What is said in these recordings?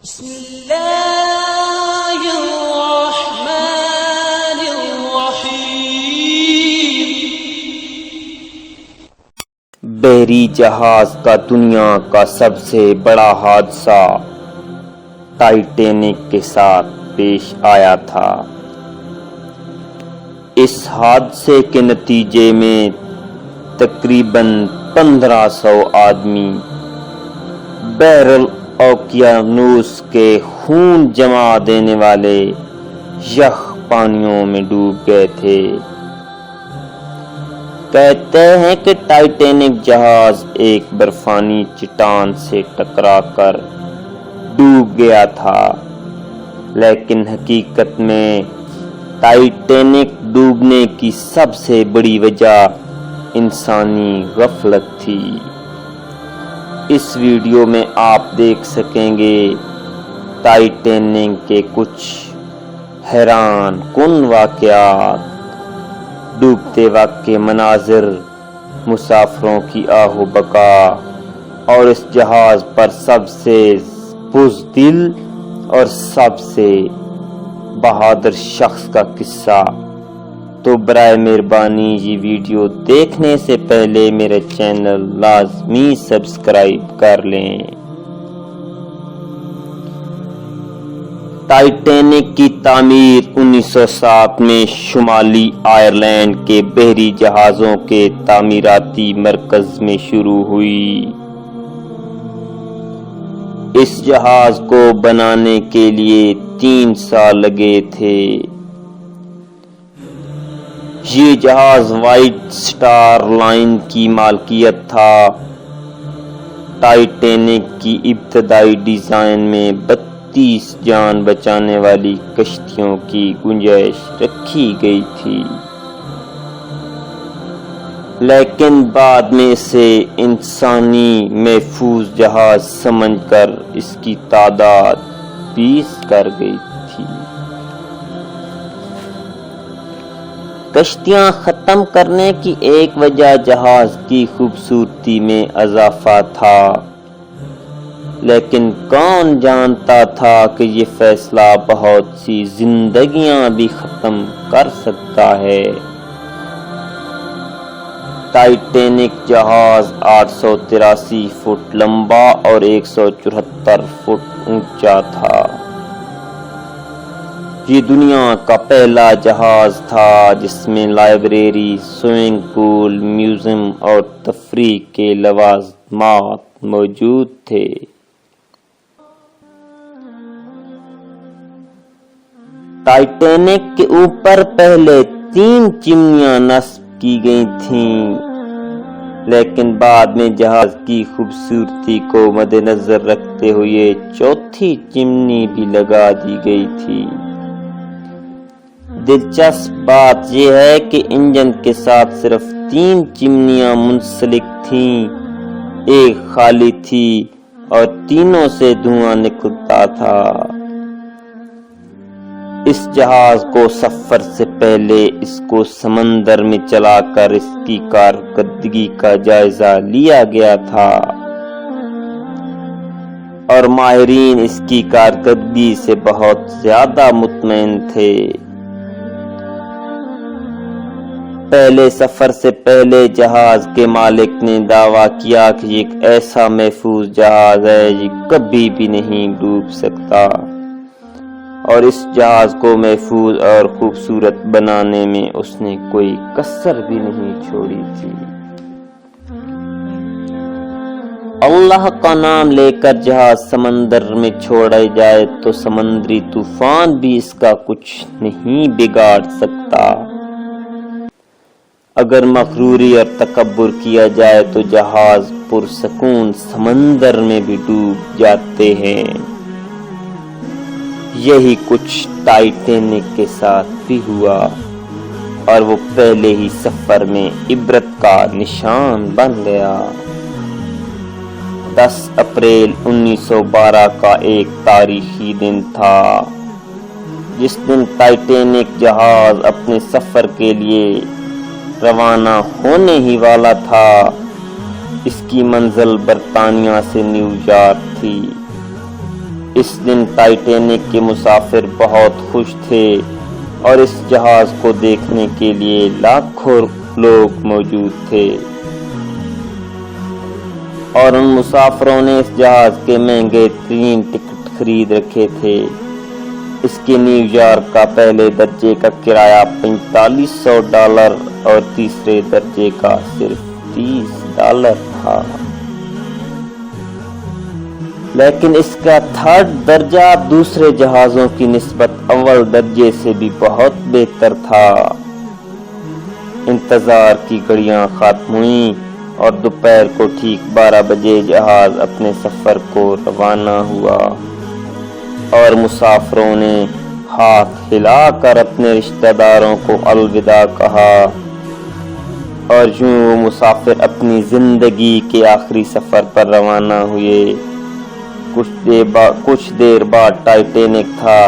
بسم اللہ الرحمن الرحیم۔ بحری جہاز کا دنیا کا سب سے بڑا حادثہ ٹائٹینک کے ساتھ پیش آیا تھا۔ اس حادثے کے نتیجے میں تقریباً 1500 آدمی بحر اوقیانوس کے خون جما دینے والے یخ پانیوں میں ڈوب گئے تھے۔ کہتے ہیں کہ ٹائٹینک جہاز ایک برفانی چٹان سے ٹکرا کر ڈوب گیا تھا، لیکن حقیقت میں ٹائٹینک ڈوبنے کی سب سے بڑی وجہ انسانی غفلت تھی۔ اس ویڈیو میں آپ دیکھ سکیں گے ٹائٹینک کے کچھ حیران کن واقعات، ڈوبتے وقت کے مناظر، مسافروں کی آہ و بکا اور اس جہاز پر سب سے بزدل اور سب سے بہادر شخص کا قصہ۔ تو برائے مہربانی یہ ویڈیو دیکھنے سے پہلے میرے چینل لازمی سبسکرائب کر لیں۔ ٹائٹینک کی تعمیر 1907 میں شمالی آئرلینڈ کے بحری جہازوں کے تعمیراتی مرکز میں شروع ہوئی۔ اس جہاز کو بنانے کے لیے 3 سال لگے تھے۔ یہ جہاز وائٹ سٹار لائن کی مالکیت تھا۔ ٹائٹینک کی ابتدائی ڈیزائن میں 32 جان بچانے والی کشتیوں کی گنجائش رکھی گئی تھی، لیکن بعد میں اسے انسانی محفوظ جہاز سمجھ کر اس کی تعداد 20 کر گئی تھی۔ کشتیاں ختم کرنے کی ایک وجہ جہاز کی خوبصورتی میں اضافہ تھا، لیکن کون جانتا تھا کہ یہ فیصلہ بہت سی زندگیاں بھی ختم کر سکتا ہے۔ ٹائٹینک جہاز 883 فٹ لمبا اور 174 فٹ اونچا تھا۔ یہ دنیا کا پہلا جہاز تھا جس میں لائبریری، سوئمنگ پول، میوزیم اور تفریح کے لوازمات موجود تھے۔ ٹائٹینک کے اوپر پہلے 3 چمنیاں نصب کی گئی تھیں، لیکن بعد میں جہاز کی خوبصورتی کو مد نظر رکھتے ہوئے 4تھی چمنی بھی لگا دی گئی تھی۔ دلچسپ بات یہ ہے کہ انجن کے ساتھ صرف 3 چمنیاں منسلک تھیں، ایک خالی تھی اور تینوں سے دھواں نکلتا تھا۔ اس جہاز کو سفر سے پہلے اس کو سمندر میں چلا کر اس کی کارکردگی کا جائزہ لیا گیا تھا، اور ماہرین اس کی کارکردگی سے بہت زیادہ مطمئن تھے۔ پہلے سفر سے پہلے جہاز کے مالک نے دعویٰ کیا کہ یہ ایک ایسا محفوظ جہاز ہے یہ کبھی بھی نہیں ڈوب سکتا، اور اس جہاز کو محفوظ اور خوبصورت بنانے میں اس نے کوئی کسر بھی نہیں چھوڑی تھی۔ اللہ کا نام لے کر جہاز سمندر میں چھوڑا جائے تو سمندری طوفان بھی اس کا کچھ نہیں بگاڑ سکتا۔ اگر مغروری اور تکبر کیا جائے تو جہاز پرسکون سمندر میں بھی ڈوب جاتے ہیں۔ یہی کچھ ٹائٹینک کے ساتھ بھی ہوا، اور وہ پہلے ہی سفر میں عبرت کا نشان بن گیا۔ 10 اپریل 1912 کا ایک تاریخی دن تھا، جس دن ٹائٹینک جہاز اپنے سفر کے لیے روانہ ہونے ہی والا تھا۔ اس کی منزل برطانیہ سے نیو یارک تھی۔ اس دن ٹائٹینک کے مسافر بہت خوش تھے اور اس جہاز کو دیکھنے کے لیے لاکھوں لوگ موجود تھے، اور ان مسافروں نے اس جہاز کے مہنگے ترین ٹکٹ خرید رکھے تھے۔ اس کے نیو یارک کا پہلے درجے کا کرایہ $4500 اور تیسرے درجے کا صرف $30 تھا، لیکن اس کا تھرڈ درجہ دوسرے جہازوں کی نسبت اول درجے سے بھی بہت بہتر تھا۔ انتظار کی گھڑیاں ختم ہوئیں اور دوپہر کو ٹھیک 12 بجے جہاز اپنے سفر کو روانہ ہوا، اور مسافروں نے ہاتھ ہلا کر اپنے رشتہ داروں کو الوداع کہا، اور یوں وہ مسافر اپنی زندگی کے آخری سفر پر روانہ ہوئے۔ کچھ دیر بعد ٹائٹینک تھا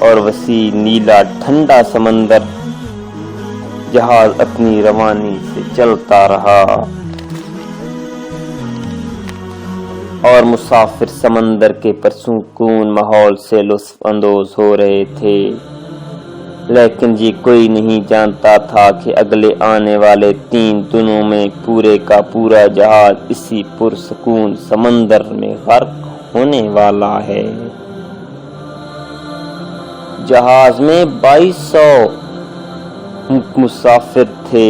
اور وسیع نیلا ٹھنڈا سمندر جہاز اپنی روانی سے چلتا رہا، اور مسافر سمندر کے پرسکون ماحول سے لطف اندوز ہو رہے تھے، لیکن یہ کوئی نہیں جانتا تھا کہ اگلے آنے والے 3 دنوں میں پورے کا پورا جہاز اسی پرسکون سمندر میں غرق ہونے والا ہے۔ جہاز میں 2200 مسافر تھے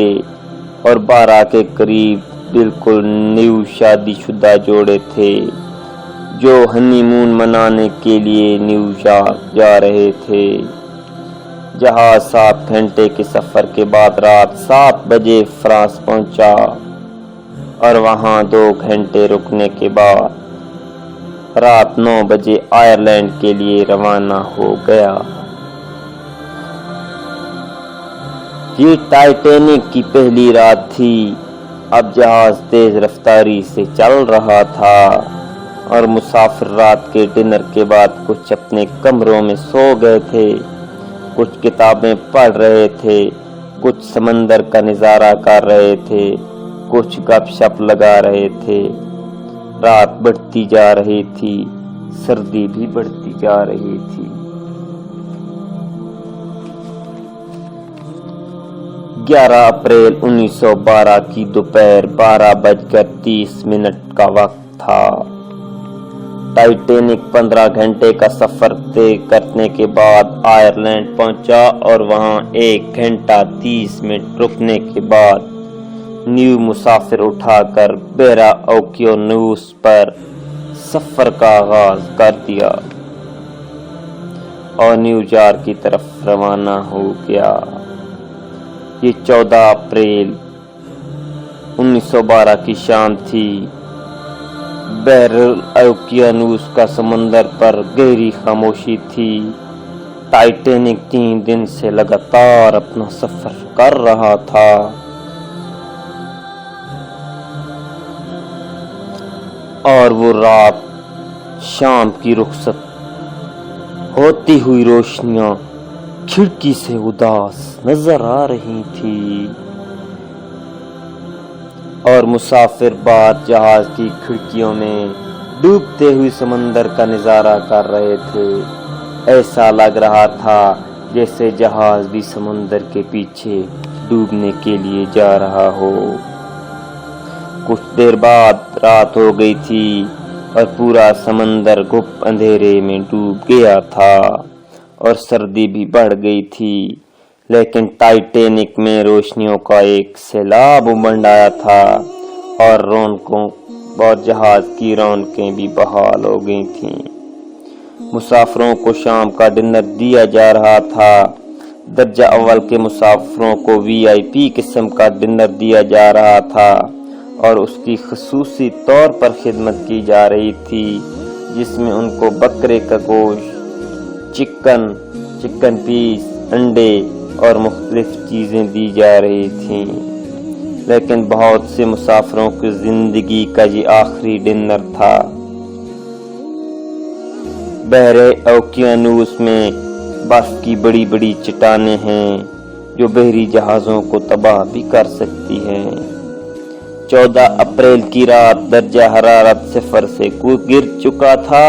اور 12 کے قریب بالکل نیو شادی شدہ جوڑے تھے جو ہنی مون منانے کے لیے نیو یارک جا رہے تھے۔ جہاز 7 گھنٹے کے سفر کے بعد رات 7 بجے فرانس پہنچا، اور وہاں 2 گھنٹے رکنے کے بعد رات 9 بجے آئرلینڈ کے لیے روانہ ہو گیا۔ یہ ٹائٹینک کی پہلی رات تھی۔ اب جہاز تیز رفتاری سے چل رہا تھا، اور مسافر رات کے ڈنر کے بعد کچھ اپنے کمروں میں سو گئے تھے، کچھ کتابیں پڑھ رہے تھے، کچھ سمندر کا نظارہ کر رہے تھے، کچھ گپ شپ لگا رہے تھے۔ رات بڑھتی جا رہی تھی، سردی بھی بڑھتی جا رہی تھی۔ 11 اپریل 1912 کی دوپہر 12:30 کا وقت تھا۔ ٹائٹینک 15 گھنٹے کا سفر طے کرنے کے بعد آئرلینڈ پہنچا، اور وہاں 1 گھنٹہ 30 منٹ رکنے کے بعد نیو مسافر اٹھا کر بحیرہ اوقیانوس پر سفر کا آغاز کر دیا اور نیو یارک کی طرف روانہ ہو گیا۔ یہ 14 اپریل 1912 کی شام تھی۔ بحیرہ اوقیانوس کا سمندر پر گہری خاموشی تھی۔ ٹائٹینک 3 دن سے لگاتار اپنا سفر کر رہا تھا، اور وہ رات شام کی رخصت ہوتی ہوئی روشنیاں کھڑکی سے اداس نظر آ رہی تھی، اور مسافر بعد جہاز کی کھڑکیوں میں ڈوبتے ہوئے سمندر کا نظارہ کر رہے تھے۔ ایسا لگ رہا تھا جیسے جہاز بھی سمندر کے پیچھے ڈوبنے کے لیے جا رہا ہو۔ کچھ دیر بعد رات ہو گئی تھی اور پورا سمندر گپ اندھیرے میں ڈوب گیا تھا، اور سردی بھی بڑھ گئی تھی، لیکن ٹائٹینک میں روشنیوں کا ایک سیلاب امنڈ آیا تھا، اور جہاز کی رونقیں بھی بحال ہو گئی تھیں۔ مسافروں کو شام کا ڈنر دیا جا رہا تھا۔ درجہ اول کے مسافروں کو VIP قسم کا ڈنر دیا جا رہا تھا، اور اس کی خصوصی طور پر خدمت کی جا رہی تھی، جس میں ان کو بکرے کا گوشت، چکن پیس، انڈے اور مختلف چیزیں دی جا رہی تھیں۔ لیکن بہت سے مسافروں کی زندگی کا یہ آخری ڈنر تھا۔ بحیرہ اوقیانوس میں برف کی بڑی بڑی چٹانیں ہیں جو بحری جہازوں کو تباہ بھی کر سکتی ہیں۔ 14 اپریل کی رات درجہ حرارت 0 سے گر چکا تھا،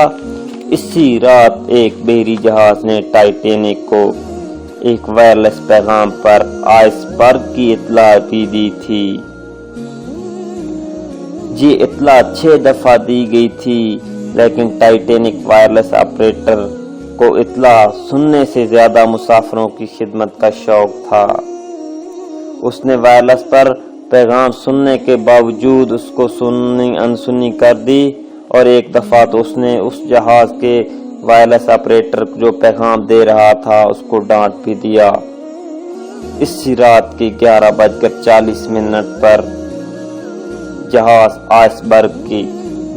اسی رات ایک بحری جہاز نے ٹائٹینک کو ایک وائرلیس پیغام پر آئس برگ کی اطلاع بھی دی تھی۔ یہ اطلاع 6 دفعہ دی گئی تھی، لیکن ٹائٹینک وائرلیس آپریٹر کو اطلاع سننے سے زیادہ مسافروں کی خدمت کا شوق تھا۔ اس نے وائرلیس پر پیغام سننے کے باوجود اس کو انسنی کر دی، اور ایک دفعہ تو اس نے اس جہاز کے وائرلیس آپریٹر جو پیغام دے رہا تھا اس کو ڈانٹ بھی دیا۔ اسی رات کے 11:40 پر جہاز آئس برگ کی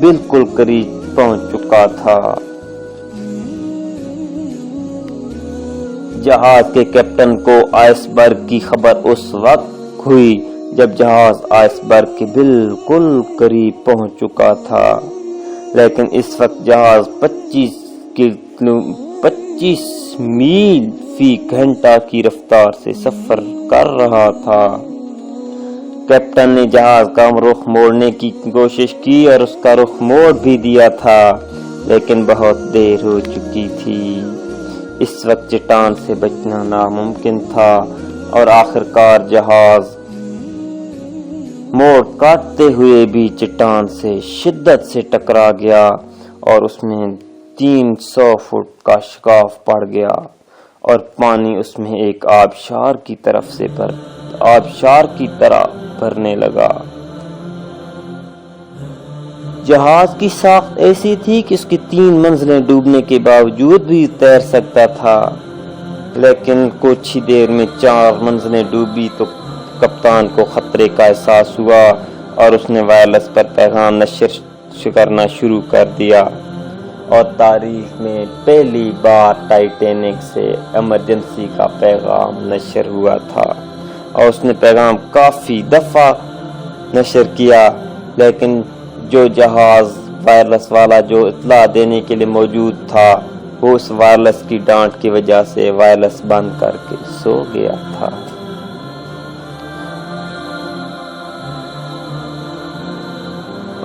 بالکل قریب پہنچ چکا تھا۔ جہاز کے کیپٹن کو آئس برگ کی خبر اس وقت ہوئی جب جہاز آئس برگ کے بالکل قریب پہنچ چکا تھا، لیکن اس وقت جہاز 25 میل فی گھنٹہ کی رفتار سے سفر کر رہا تھا۔ کیپٹن نے جہاز کا رخ موڑنے کی کوشش کی اور اس کا رخ موڑ بھی دیا تھا، لیکن بہت دیر ہو چکی تھی۔ اس وقت چٹان سے بچنا ناممکن تھا، اور آخرکار جہاز موڑ کاٹتے ہوئے بھی چٹان سے شدت سے ٹکرا گیا، اور اس میں 300 فٹ کا شگاف پڑ گیا، اور پانی اس میں ایک آبشار کی طرح بھرنے لگا۔ جہاز کی ساخت ایسی تھی کہ اس کی 3 منزلیں ڈوبنے کے باوجود بھی تیر سکتا تھا، لیکن کچھ ہی دیر میں 4 منزلیں ڈوبی تو کپتان کو خطرے کا احساس ہوا، اور اس نے وائرلیس پر پیغام نشر کرنا شروع کر دیا، اور تاریخ میں پہلی بار ٹائٹینک سے ایمرجنسی کا پیغام نشر ہوا تھا، اور اس نے پیغام کافی دفعہ نشر کیا، لیکن جو جہاز وائرلیس والا جو اطلاع دینے کے لیے موجود تھا وہ اس وائرلیس کی ڈانٹ کی وجہ سے وائرلیس بند کر کے سو گیا تھا۔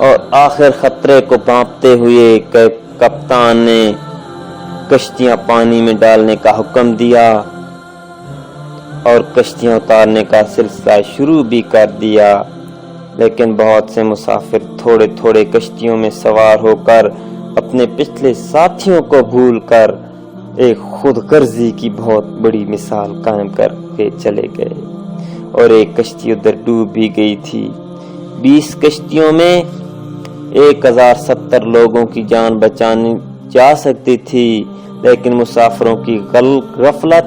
اور آخر خطرے کو بھانپتے ہوئے کپتان نے کشتیاں پانی میں ڈالنے کا حکم دیا اور کشتیاں اتارنے کا سلسلہ شروع بھی کر دیا، لیکن بہت سے مسافر تھوڑے تھوڑے کشتیوں میں سوار ہو کر اپنے پچھلے ساتھیوں کو بھول کر ایک خود غرضی کی بہت بڑی مثال قائم کر کے چلے گئے، اور ایک کشتی ادھر ڈوب بھی گئی تھی۔ 20 کشتیوں میں 1070 لوگوں کی جان بچانی جا سکتی تھی، لیکن مسافروں کی غفلت،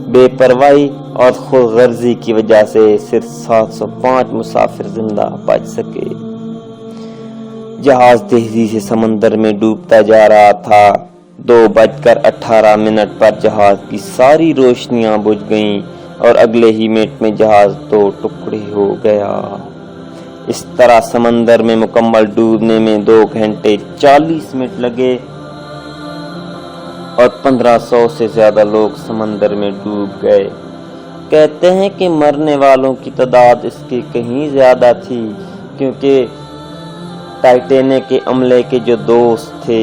بے پرواہی اور خود غرضی کی وجہ سے صرف 705 مسافر زندہ بچ سکے۔ جہاز تیزی سے سمندر میں ڈوبتا جا رہا تھا۔ 2:18 پر جہاز کی ساری روشنیاں بجھ گئیں، اور اگلے ہی منٹ میں جہاز 2 ٹکڑے ہو گیا۔ اس طرح سمندر میں مکمل ڈوبنے میں 2 گھنٹے 40 منٹ لگے، اور 1500 سے زیادہ لوگ سمندر میں ڈوب گئے۔ کہتے ہیں کہ مرنے والوں کی تعداد اس کی کہیں زیادہ تھی، کیونکہ ٹائٹینک کے عملے کے جو دوست تھے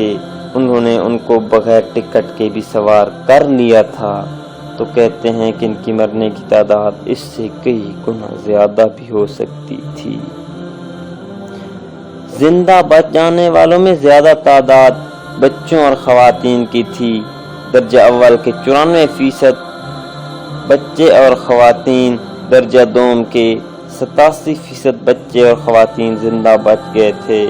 انہوں نے ان کو بغیر ٹکٹ کے بھی سوار کر لیا تھا، تو کہتے ہیں کہ ان کی مرنے کی تعداد اس سے کئی گنا زیادہ بھی ہو سکتی تھی۔ زندہ بچ جانے والوں میں زیادہ تعداد بچوں اور خواتین کی تھی۔ درجہ اول کے 94% بچے اور خواتین، درجہ دوم کے 87% بچے اور خواتین زندہ بچ گئے تھے۔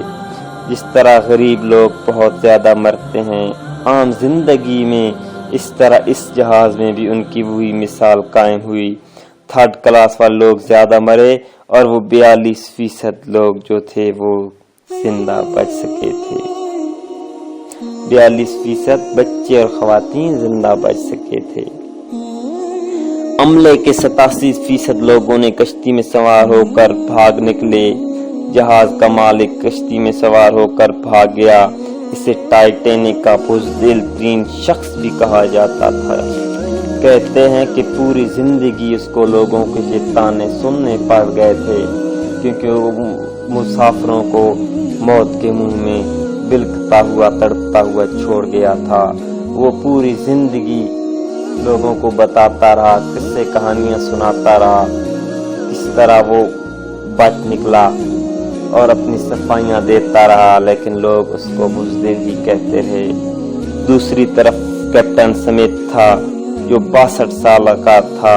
جس طرح غریب لوگ بہت زیادہ مرتے ہیں عام زندگی میں، اس طرح اس جہاز میں بھی ان کی وہی مثال قائم ہوئی۔ 3rd کلاس والے لوگ زیادہ مرے، اور وہ 42% لوگ جو تھے وہ زندہ بچ سکے تھے۔ 42% بچے اور خواتین زندہ بچ سکے تھے۔ عملے کے 87% لوگوں نے کشتی میں سوار ہو کر بھاگ نکلے۔ جہاز کا مالک کشتی میں سوار ہو کر بھاگ گیا۔ اسے ٹائٹینک کا بزدل ترین شخص بھی کہا جاتا تھا۔ کہتے ہیں کہ پوری زندگی اس کو لوگوں کے یہ تانے سننے پڑ گئے تھے، کیونکہ وہ مسافروں کو موت کے منہ میں بلکتا ہوا تڑپتا ہوا چھوڑ گیا تھا۔ وہ پوری زندگی لوگوں کو بتاتا رہا، قصے کہانیاں سناتا رہا، اس طرح وہ بچ نکلا اور اپنی صفائیاں دیتا رہا، لیکن لوگ اس کو بزدل ہی کہتے رہے۔ دوسری طرف کیپٹن سمیت تھا جو 62 سال کا تھا،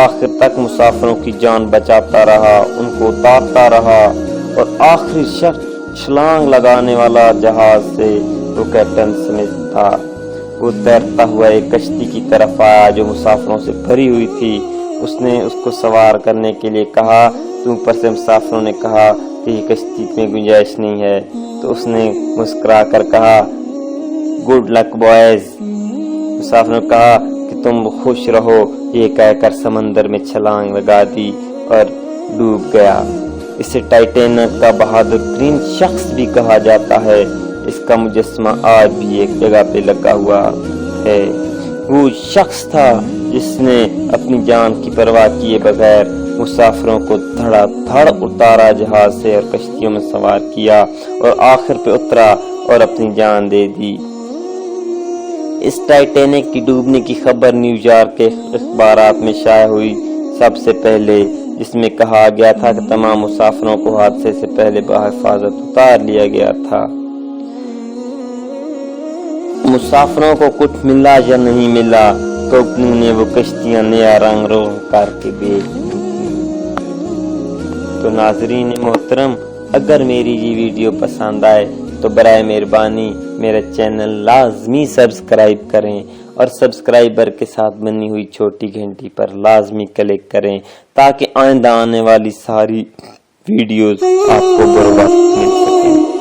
آخر تک مسافروں کی جان بچاتا رہا، ان کو اتارتا رہا اور آخری شخص چھلانگ لگانے والا جہاز سے وہ کیپٹن سمیت تھا۔ وہ تیرتا ہوا ایک کشتی کی طرف آیا جو مسافروں سے بھری ہوئی تھی۔ اس نے اس کو سوار کرنے کے لیے کہا تو اوپر سے مسافروں نے کہا کہ یہ کشتی میں گنجائش نہیں ہے، تو اس نے مسکرا کر کہا گڈ لک بوائز۔ مسافروں نے کہا کہ تم خوش رہو، یہ کہہ کر سمندر میں چھلانگ لگا دی اور ڈوب گیا۔ اسے ٹائٹینک کا بہادر ترین شخص بھی کہا جاتا ہے۔ اس کا مجسمہ آج بھی ایک جگہ پہ لگا ہوا ہے۔ وہ شخص تھا جس نے اپنی جان کی پرواہ کیے بغیر مسافروں کو دھڑا دھڑ اتارا جہاز سے اور کشتیوں میں سوار کیا اور آخر پہ اترا اور اپنی جان دے دی۔ اس ٹائٹینک کی ڈوبنے کی خبر نیو یارک کے اخبارات میں شائع ہوئی سب سے پہلے، جس میں کہا گیا تھا کہ تمام مسافروں کو حادثے سے پہلے بحفاظت اتار لیا گیا تھا۔ مسافروں کو کچھ ملا یا نہیں ملا، کمپنی نے وہ کشتیاں نیا رنگ روغن کر کے بیچ دی۔ تو ناظرین محترم، اگر میری یہ ویڈیو پسند آئے تو برائے مہربانی میرا چینل لازمی سبسکرائب کریں اور سبسکرائبر کے ساتھ بنی ہوئی چھوٹی گھنٹی پر لازمی کلک کریں تاکہ آئندہ آنے والی ساری ویڈیوز آپ کو بر وقت مل سکیں۔